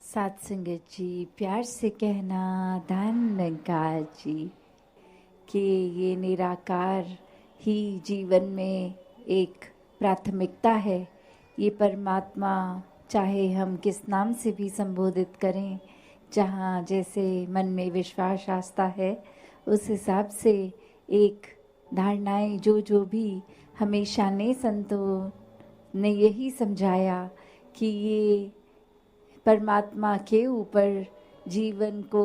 साथ संगत जी, प्यार से कहना धन निरंकार जी कि ये निराकार ही जीवन में एक प्राथमिकता है। ये परमात्मा चाहे हम किस नाम से भी संबोधित करें, जहाँ जैसे मन में विश्वास आस्था है उस हिसाब से एक धारणाएं जो भी हमेशा ने संतों ने यही समझाया कि ये परमात्मा के ऊपर जीवन को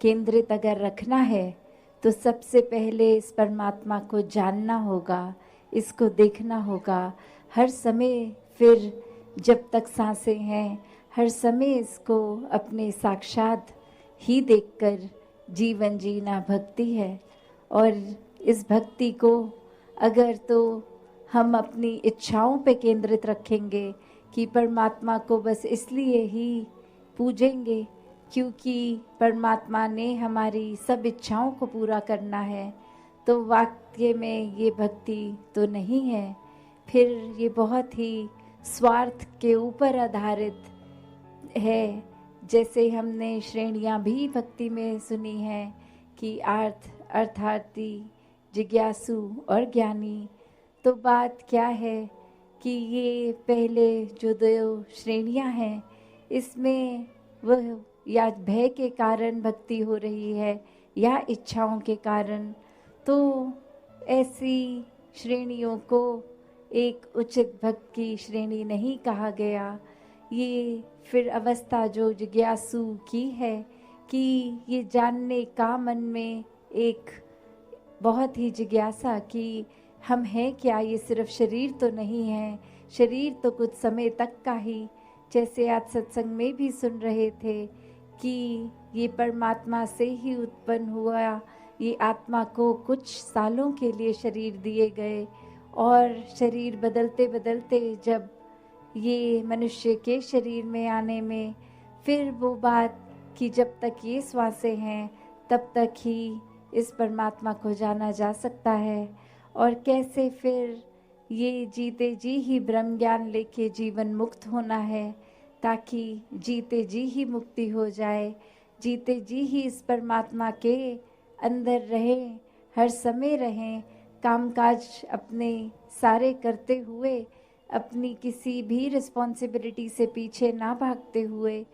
केंद्रित अगर रखना है तो सबसे पहले इस परमात्मा को जानना होगा, इसको देखना होगा हर समय। फिर जब तक सांसें हैं हर समय इसको अपने साक्षात ही देखकर जीवन जीना भक्ति है। और इस भक्ति को अगर तो हम अपनी इच्छाओं पे केंद्रित रखेंगे कि परमात्मा को बस इसलिए ही पूजेंगे क्योंकि परमात्मा ने हमारी सब इच्छाओं को पूरा करना है, तो वाक्य में ये भक्ति तो नहीं है। फिर ये बहुत ही स्वार्थ के ऊपर आधारित है। जैसे हमने श्रेणियाँ भी भक्ति में सुनी हैं कि अर्थार्थी, जिज्ञासु और ज्ञानी। तो बात क्या है कि ये पहले जो दो श्रेणियां हैं इसमें वह या भय के कारण भक्ति हो रही है या इच्छाओं के कारण, तो ऐसी श्रेणियों को एक उचित भक्त की श्रेणी नहीं कहा गया। ये फिर अवस्था जो जिज्ञासु की है कि ये जानने का मन में एक बहुत ही जिज्ञासा कि हम हैं क्या, ये सिर्फ शरीर तो नहीं है, शरीर तो कुछ समय तक का ही। जैसे आज सत्संग में भी सुन रहे थे कि ये परमात्मा से ही उत्पन्न हुआ, ये आत्मा को कुछ सालों के लिए शरीर दिए गए और शरीर बदलते बदलते जब ये मनुष्य के शरीर में आने में फिर वो बात कि जब तक ये श्वासें हैं तब तक ही इस परमात्मा को जाना जा सकता है। और कैसे फिर ये जीते जी ही ब्रह्म ज्ञान लेके जीवन मुक्त होना है, ताकि जीते जी ही मुक्ति हो जाए, जीते जी ही इस परमात्मा के अंदर रहें, हर समय रहें, कामकाज अपने सारे करते हुए अपनी किसी भी रिस्पॉन्सिबिलिटी से पीछे ना भागते हुए,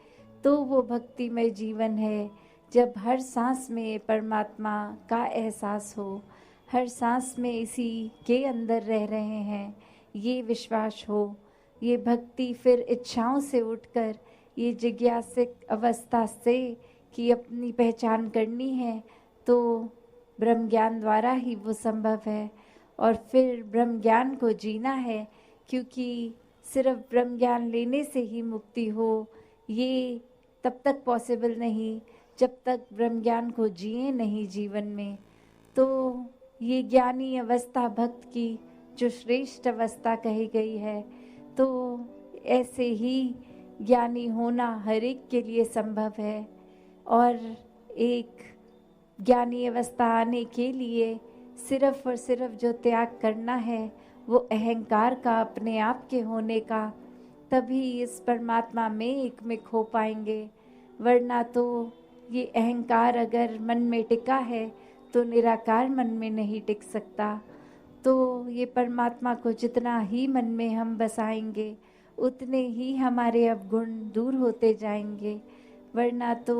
तो वो भक्तिमय जीवन है जब हर सांस में परमात्मा का एहसास हो, हर सांस में इसी के अंदर रह रहे हैं, ये विश्वास हो। ये भक्ति फिर इच्छाओं से उठकर ये जिज्ञासिक अवस्था से कि अपनी पहचान करनी है, तो ब्रह्म ज्ञान द्वारा ही वो संभव है। और फिर ब्रह्म ज्ञान को जीना है, क्योंकि सिर्फ ब्रह्म ज्ञान लेने से ही मुक्ति हो ये तब तक पॉसिबल नहीं जब तक ब्रह्म ज्ञान को जिए नहीं जीवन में। तो ये ज्ञानी अवस्था भक्त की जो श्रेष्ठ अवस्था कही गई है, तो ऐसे ही ज्ञानी होना हर एक के लिए संभव है। और एक ज्ञानी अवस्था आने के लिए सिर्फ और सिर्फ जो त्याग करना है वो अहंकार का, अपने आप के होने का, तभी इस परमात्मा में एकमिक हो पाएंगे। वरना तो ये अहंकार अगर मन में टिका है तो निराकार मन में नहीं टिक सकता। तो ये परमात्मा को जितना ही मन में हम बसाएंगे उतने ही हमारे अवगुण दूर होते जाएंगे। वरना तो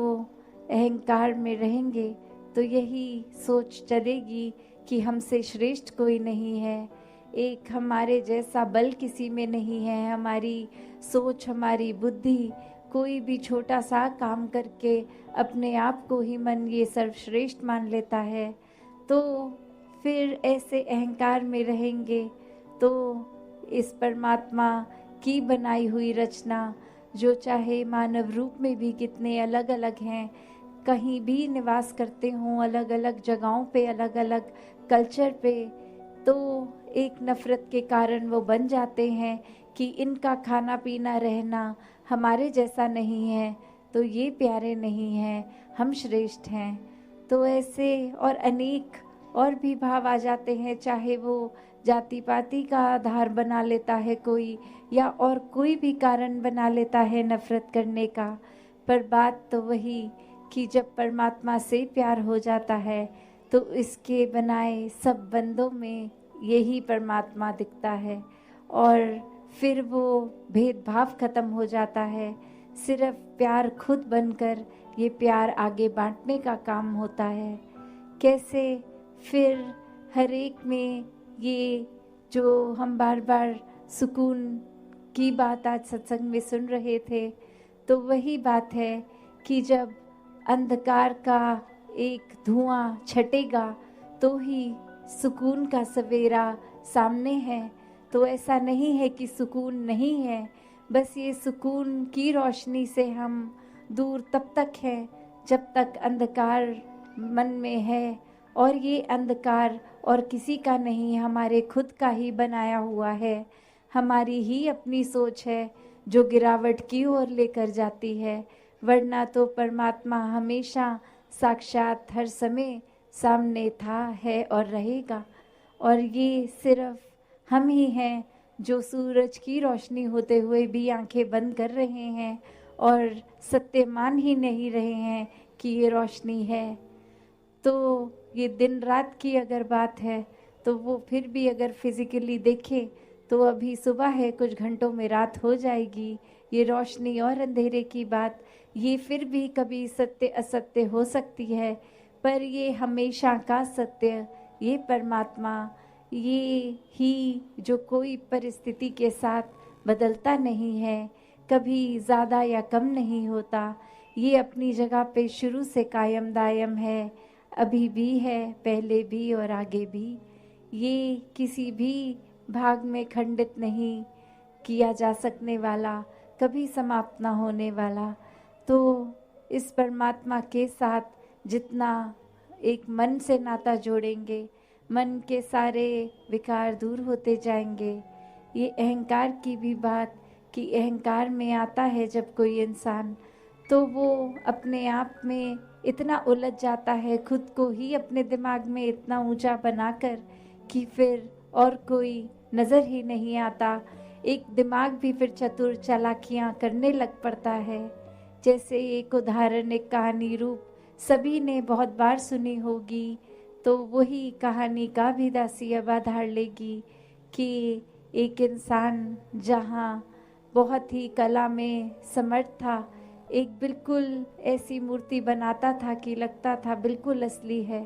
अहंकार में रहेंगे तो यही सोच चलेगी कि हमसे श्रेष्ठ कोई नहीं है, एक हमारे जैसा बल किसी में नहीं है, हमारी सोच, हमारी बुद्धि, कोई भी छोटा सा काम करके अपने आप को ही मन ये सर्वश्रेष्ठ मान लेता है। तो फिर ऐसे अहंकार में रहेंगे तो इस परमात्मा की बनाई हुई रचना, जो चाहे मानव रूप में भी कितने अलग अलग हैं, कहीं भी निवास करते हों, अलग अलग जगहों पे, अलग अलग कल्चर पे, तो एक नफरत के कारण वो बन जाते हैं कि इनका खाना पीना रहना हमारे जैसा नहीं है, तो ये प्यारे नहीं हैं, हम श्रेष्ठ हैं। तो ऐसे और अनेक और भी भाव आ जाते हैं, चाहे वो जाति पाति का आधार बना लेता है कोई, या और कोई भी कारण बना लेता है नफरत करने का। पर बात तो वही कि जब परमात्मा से प्यार हो जाता है तो इसके बनाए सब बंदों में यही परमात्मा दिखता है और फिर वो भेदभाव खत्म हो जाता है। सिर्फ प्यार खुद बनकर ये प्यार आगे बांटने का काम होता है। कैसे फिर हर एक में ये जो हम बार बार सुकून की बात आज सत्संग में सुन रहे थे, तो वही बात है कि जब अंधकार का एक धुआं छटेगा तो ही सुकून का सवेरा सामने है। तो ऐसा नहीं है कि सुकून नहीं है, बस ये सुकून की रोशनी से हम दूर तब तक हैं जब तक अंधकार मन में है, और ये अंधकार और किसी का नहीं, हमारे खुद का ही बनाया हुआ है। हमारी ही अपनी सोच है जो गिरावट की ओर लेकर जाती है, वरना तो परमात्मा हमेशा साक्षात हर समय सामने था, है और रहेगा। और ये सिर्फ हम ही हैं जो सूरज की रोशनी होते हुए भी आंखें बंद कर रहे हैं और सत्य मान ही नहीं रहे हैं कि ये रोशनी है। तो ये दिन रात की अगर बात है तो वो फिर भी अगर फिजिकली देखें तो अभी सुबह है, कुछ घंटों में रात हो जाएगी। ये रोशनी और अंधेरे की बात, ये फिर भी कभी सत्य असत्य हो सकती है, पर ये हमेशा का सत्य, ये परमात्मा, ये ही जो कोई परिस्थिति के साथ बदलता नहीं है, कभी ज़्यादा या कम नहीं होता, ये अपनी जगह पे शुरू से कायम दायम है, अभी भी है, पहले भी और आगे भी। ये किसी भी भाग में खंडित नहीं किया जा सकने वाला, कभी समाप्त ना होने वाला। तो इस परमात्मा के साथ जितना एक मन से नाता जोड़ेंगे, मन के सारे विकार दूर होते जाएंगे। ये अहंकार की भी बात कि अहंकार में आता है जब कोई इंसान, तो वो अपने आप में इतना उलझ जाता है, खुद को ही अपने दिमाग में इतना ऊंचा बनाकर कि फिर और कोई नज़र ही नहीं आता। एक दिमाग भी फिर चतुर चालाकियाँ करने लग पड़ता है। जैसे एक उदाहरण, एक कहानी रूप सभी ने बहुत बार सुनी होगी, तो वही कहानी का भी दासी अब आधार लेगी कि एक इंसान जहाँ बहुत ही कला में समर्थ था, एक बिल्कुल ऐसी मूर्ति बनाता था कि लगता था बिल्कुल असली है,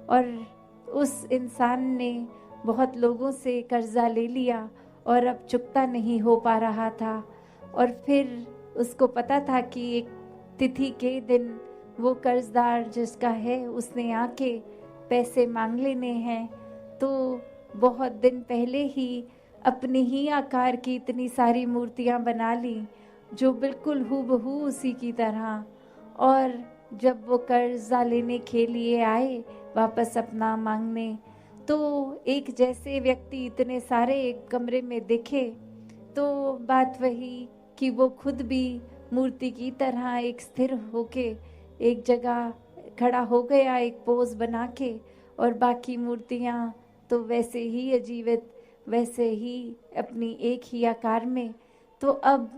और उस इंसान ने बहुत लोगों से कर्जा ले लिया और अब चुकता नहीं हो पा रहा था। और फिर उसको पता था कि एक तिथि के दिन वो कर्जदार जिसका है उसने आके पैसे मांग लेने हैं, तो बहुत दिन पहले ही अपने ही आकार की इतनी सारी मूर्तियां बना ली जो बिल्कुल हूबहू उसी की तरह। और जब वो कर्जा लेने के लिए आए वापस अपना मांगने, तो एक जैसे व्यक्ति इतने सारे एक कमरे में दिखे, तो बात वही कि वो खुद भी मूर्ति की तरह एक स्थिर होके एक जगह खड़ा हो गया, एक पोज बना के, और बाकी मूर्तियाँ तो वैसे ही अजीवित, वैसे ही अपनी एक ही आकार में। तो अब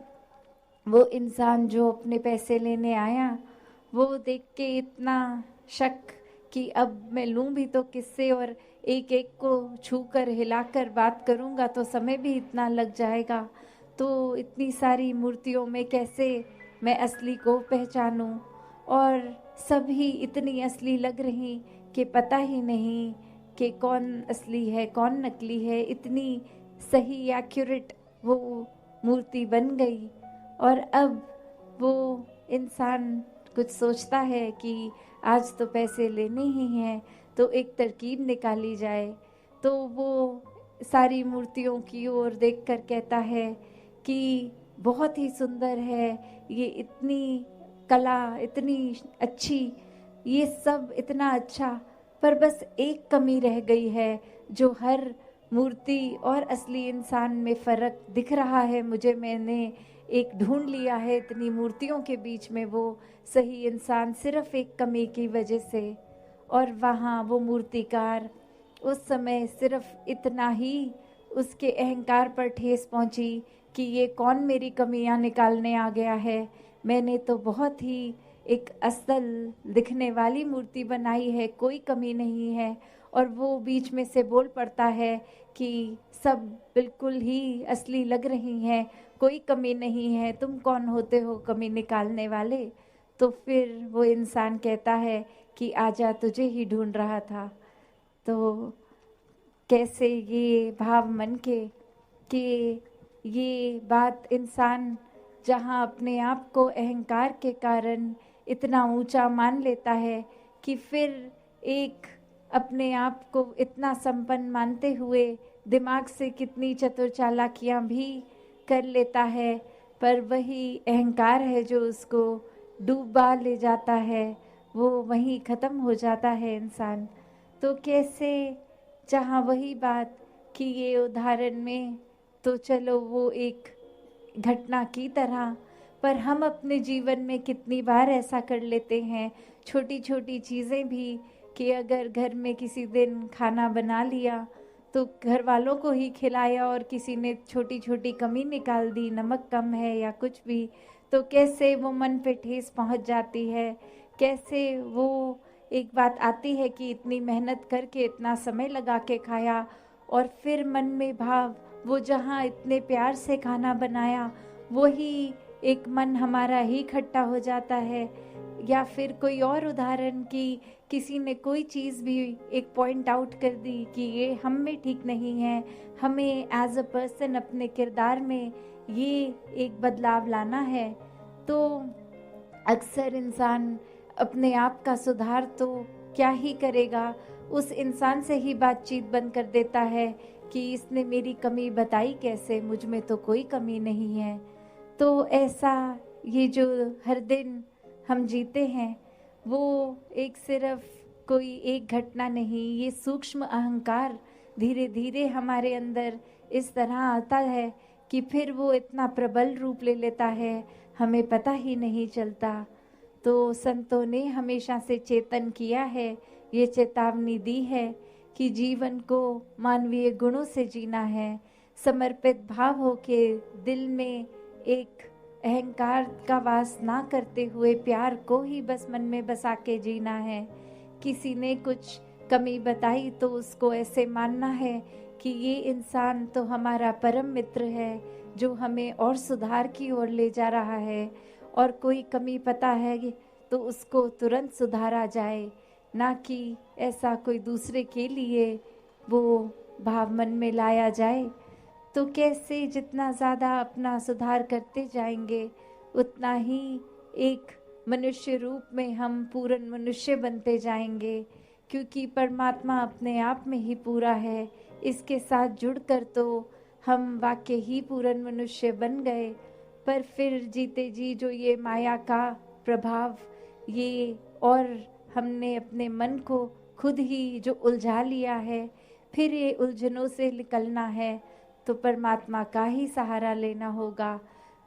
वो इंसान जो अपने पैसे लेने आया, वो देख के इतना शक कि अब मैं लूँ भी तो किससे, और एक एक को छूकर हिलाकर बात करूँगा तो समय भी इतना लग जाएगा, तो इतनी सारी मूर्तियों में कैसे मैं असली को पहचानूँ। और सभी इतनी असली लग रही कि पता ही नहीं कि कौन असली है कौन नकली है। इतनी सही एक्यूरेट वो मूर्ति बन गई। और अब वो इंसान कुछ सोचता है कि आज तो पैसे लेने ही हैं, तो एक तरकीब निकाली जाए। तो वो सारी मूर्तियों की ओर देखकर कहता है कि बहुत ही सुंदर है, ये इतनी कला इतनी अच्छी, ये सब इतना अच्छा, पर बस एक कमी रह गई है जो हर मूर्ति और असली इंसान में फ़र्क दिख रहा है मुझे। मैंने एक ढूंढ लिया है इतनी मूर्तियों के बीच में वो सही इंसान, सिर्फ एक कमी की वजह से। और वहाँ वो मूर्तिकार उस समय सिर्फ इतना ही उसके अहंकार पर ठेस पहुँची कि ये कौन मेरी कमियाँ निकालने आ गया है, मैंने तो बहुत ही एक असल दिखने वाली मूर्ति बनाई है, कोई कमी नहीं है। और वो बीच में से बोल पड़ता है कि सब बिल्कुल ही असली लग रही हैं, कोई कमी नहीं है, तुम कौन होते हो कमी निकालने वाले। तो फिर वो इंसान कहता है कि आजा तुझे ही ढूंढ रहा था। तो कैसे ये भाव मन के कि ये बात इंसान जहाँ अपने आप को अहंकार के कारण इतना ऊंचा मान लेता है कि फिर एक अपने आप को इतना संपन्न मानते हुए दिमाग से कितनी चतुर चालाकियाँ भी कर लेता है, पर वही अहंकार है जो उसको डूबा ले जाता है, वो वहीं ख़त्म हो जाता है इंसान। तो कैसे, जहाँ वही बात कि ये उदाहरण में तो चलो वो एक घटना की तरह, पर हम अपने जीवन में कितनी बार ऐसा कर लेते हैं, छोटी छोटी चीज़ें भी, कि अगर घर में किसी दिन खाना बना लिया तो घर वालों को ही खिलाया और किसी ने छोटी छोटी कमी निकाल दी, नमक कम है या कुछ भी, तो कैसे वो मन पे ठेस पहुंच जाती है। कैसे वो एक बात आती है कि इतनी मेहनत करके इतना समय लगा के खाया, और फिर मन में भाव, वो जहाँ इतने प्यार से खाना बनाया वही एक मन हमारा ही खट्टा हो जाता है। या फिर कोई और उदाहरण कि किसी ने कोई चीज़ भी एक पॉइंट आउट कर दी कि ये हम में ठीक नहीं है, हमें एज अ पर्सन अपने किरदार में ये एक बदलाव लाना है। तो अक्सर इंसान अपने आप का सुधार तो क्या ही करेगा, उस इंसान से ही बातचीत बंद कर देता है कि इसने मेरी कमी बताई कैसे, मुझ में तो कोई कमी नहीं है। तो ऐसा ये जो हर दिन हम जीते हैं वो एक सिर्फ कोई एक घटना नहीं, ये सूक्ष्म अहंकार धीरे धीरे हमारे अंदर इस तरह आता है कि फिर वो इतना प्रबल रूप ले लेता है, हमें पता ही नहीं चलता। तो संतों ने हमेशा से चेतन किया है, ये चेतावनी दी है कि जीवन को मानवीय गुणों से जीना है, समर्पित भाव हो के दिल में एक अहंकार का वास ना करते हुए प्यार को ही बस मन में बसा के जीना है। किसी ने कुछ कमी बताई तो उसको ऐसे मानना है कि ये इंसान तो हमारा परम मित्र है जो हमें और सुधार की ओर ले जा रहा है, और कोई कमी पता है तो उसको तुरंत सुधारा जाए, ना कि ऐसा कोई दूसरे के लिए वो भाव मन में लाया जाए। तो कैसे जितना ज़्यादा अपना सुधार करते जाएंगे उतना ही एक मनुष्य रूप में हम पूर्ण मनुष्य बनते जाएंगे, क्योंकि परमात्मा अपने आप में ही पूरा है, इसके साथ जुड़कर तो हम वाकई ही पूर्ण मनुष्य बन गए। पर फिर जीते जी जो ये माया का प्रभाव, ये और हमने अपने मन को खुद ही जो उलझा लिया है, फिर ये उलझनों से निकलना है तो परमात्मा का ही सहारा लेना होगा।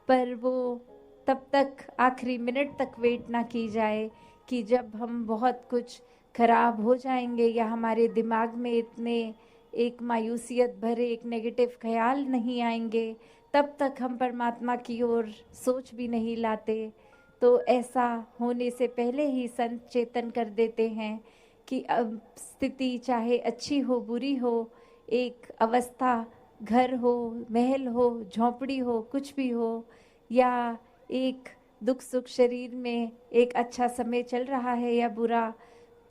पर वो तब तक आखिरी मिनट तक वेट ना की जाए कि जब हम बहुत कुछ खराब हो जाएंगे या हमारे दिमाग में इतने एक मायूसियत भरे एक नेगेटिव ख्याल नहीं आएंगे, तब तक हम परमात्मा की ओर सोच भी नहीं लाते। तो ऐसा होने से पहले ही संत चेतन कर देते हैं कि अब स्थिति चाहे अच्छी हो बुरी हो, एक अवस्था, घर हो, महल हो, झोंपड़ी हो, कुछ भी हो, या एक दुख सुख शरीर में एक अच्छा समय चल रहा है या बुरा,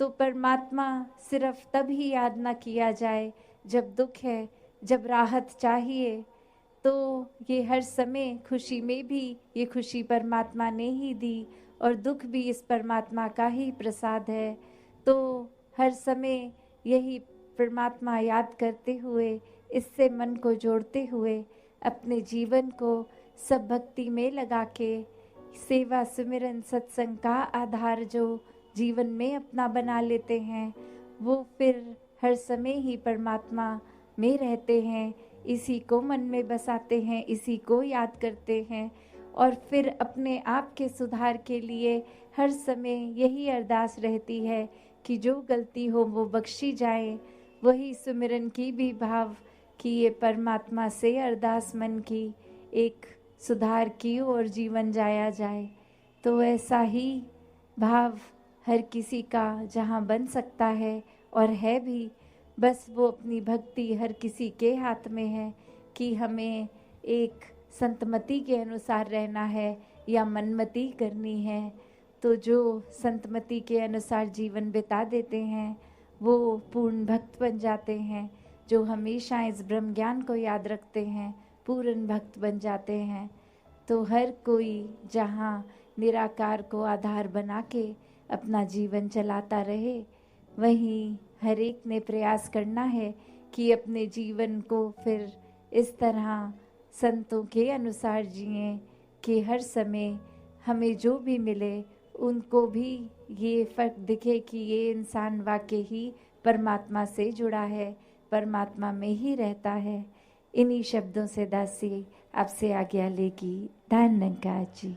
तो परमात्मा सिर्फ तब ही याद ना किया जाए जब दुख है, जब राहत चाहिए। तो ये हर समय खुशी में भी ये खुशी परमात्मा ने ही दी, और दुख भी इस परमात्मा का ही प्रसाद है। तो हर समय यही परमात्मा याद करते हुए, इससे मन को जोड़ते हुए अपने जीवन को सब भक्ति में लगा के, सेवा सुमिरन सत्संग का आधार जो जीवन में अपना बना लेते हैं, वो फिर हर समय ही परमात्मा में रहते हैं, इसी को मन में बसाते हैं, इसी को याद करते हैं, और फिर अपने आप के सुधार के लिए हर समय यही अरदास रहती है कि जो गलती हो वो बख्शी जाए। वही सुमिरन की भी भाव कि ये परमात्मा से अरदास मन की एक सुधार की और जीवन जाया जाए। तो ऐसा ही भाव हर किसी का जहाँ बन सकता है और है भी, बस वो अपनी भक्ति हर किसी के हाथ में है कि हमें एक संतमति के अनुसार रहना है या मनमति करनी है। तो जो संतमति के अनुसार जीवन बिता देते हैं वो पूर्ण भक्त बन जाते हैं। जो हमेशा इस ब्रह्म ज्ञान को याद रखते हैं पूर्ण भक्त बन जाते हैं। तो हर कोई जहाँ निराकार को आधार बना के अपना जीवन चलाता रहे, वहीं हर एक ने प्रयास करना है कि अपने जीवन को फिर इस तरह संतों के अनुसार जिएं कि हर समय हमें जो भी मिले उनको भी ये फर्क दिखे कि ये इंसान वाकई ही परमात्मा से जुड़ा है, परमात्मा में ही रहता है। इन्हीं शब्दों से दासी आपसे आज्ञा लेगी। धन्यवाद जी।